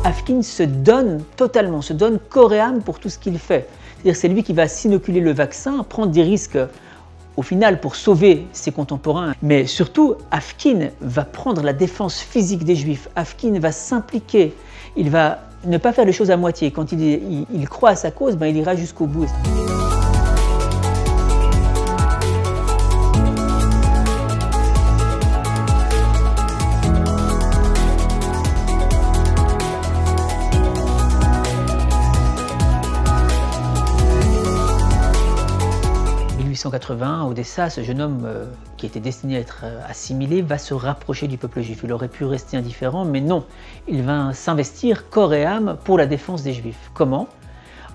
Afkin se donne totalement, se donne corps et âme pour tout ce qu'il fait. C'est-à-dire c'est lui qui va s'inoculer le vaccin, prendre des risques au final pour sauver ses contemporains. Mais surtout, Afkin va prendre la défense physique des Juifs. Afkin va s'impliquer, il va ne pas faire les choses à moitié. Quand il croit à sa cause, il ira jusqu'au bout. 1880, à Odessa, ce jeune homme qui était destiné à être assimilé va se rapprocher du peuple juif. Il aurait pu rester indifférent, mais non. Il va s'investir corps et âme pour la défense des Juifs. Comment?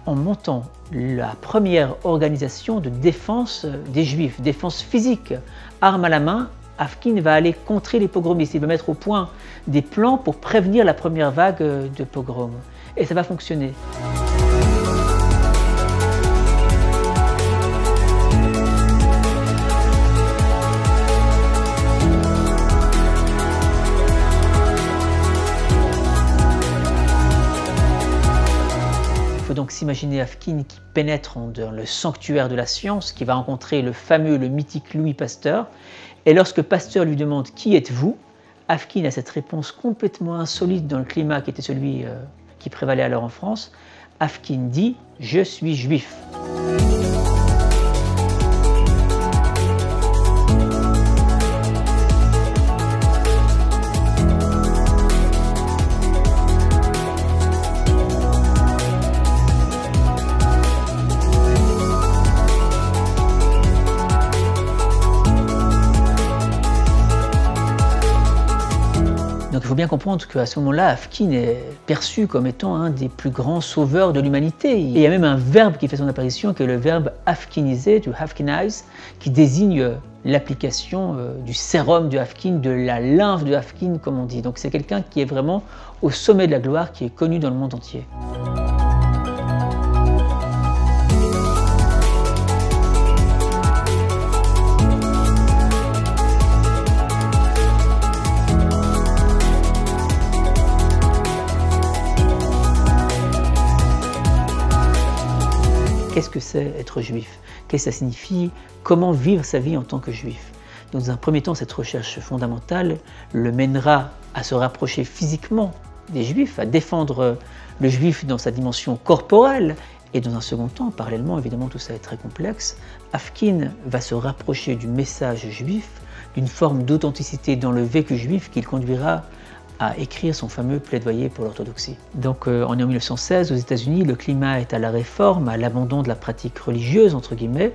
En montant la première organisation de défense des Juifs, défense physique. Arme à la main, Afkin va aller contrer les pogromistes. Il va mettre au point des plans pour prévenir la première vague de pogroms. Et ça va fonctionner. Il faut donc s'imaginer Afkin qui pénètre dans le sanctuaire de la science, qui va rencontrer le fameux, le mythique Louis Pasteur. Et lorsque Pasteur lui demande « Qui êtes-vous ?», Afkin a cette réponse complètement insolite dans le climat qui était celui qui prévalait alors en France. Afkin dit « Je suis juif ». Donc il faut bien comprendre qu'à ce moment-là, Afkin est perçu comme étant un des plus grands sauveurs de l'humanité. Et il y a même un verbe qui fait son apparition, qui est le verbe afkiniser, to afkinize, qui désigne l'application du sérum de Afkin, de la lymphe de Afkin, comme on dit. Donc c'est quelqu'un qui est vraiment au sommet de la gloire, qui est connu dans le monde entier. Qu'est-ce que c'est être juif? Qu'est-ce que ça signifie? Comment vivre sa vie en tant que juif? Donc, dans un premier temps, cette recherche fondamentale le mènera à se rapprocher physiquement des juifs, à défendre le juif dans sa dimension corporelle. Et dans un second temps, parallèlement, évidemment tout ça est très complexe, Afkin va se rapprocher du message juif, d'une forme d'authenticité dans le vécu juif qui le conduira à écrire son fameux plaidoyer pour l'orthodoxie. Donc on est en 1916 aux États-Unis, le climat est à la réforme, à l'abandon de la pratique religieuse, entre guillemets,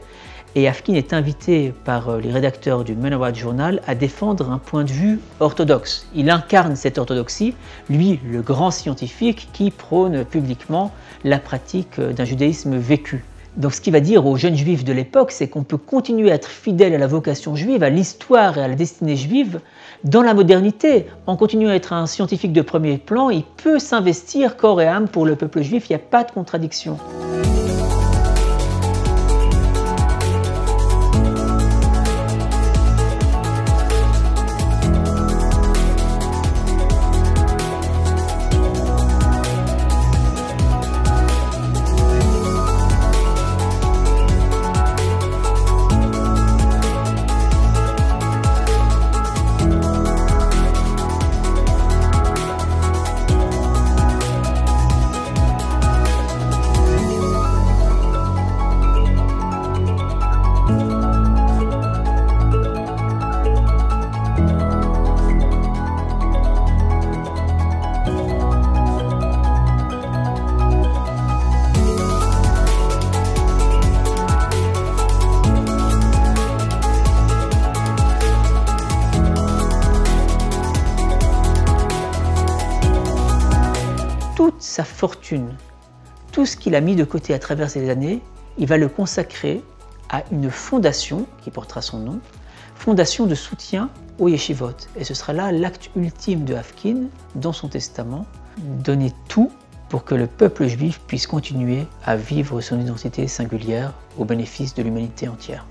et Afkin est invité par les rédacteurs du Menawat Journal à défendre un point de vue orthodoxe. Il incarne cette orthodoxie, lui, le grand scientifique qui prône publiquement la pratique d'un judaïsme vécu. Donc ce qu'il va dire aux jeunes juifs de l'époque, c'est qu'on peut continuer à être fidèle à la vocation juive, à l'histoire et à la destinée juive, dans la modernité. En continuant à être un scientifique de premier plan, il peut s'investir corps et âme pour le peuple juif, il n'y a pas de contradiction. Toute sa fortune, tout ce qu'il a mis de côté à travers ces années, il va le consacrer à une fondation qui portera son nom, fondation de soutien aux yeshivot. Et ce sera là l'acte ultime de Afkin dans son testament, donner tout pour que le peuple juif puisse continuer à vivre son identité singulière au bénéfice de l'humanité entière.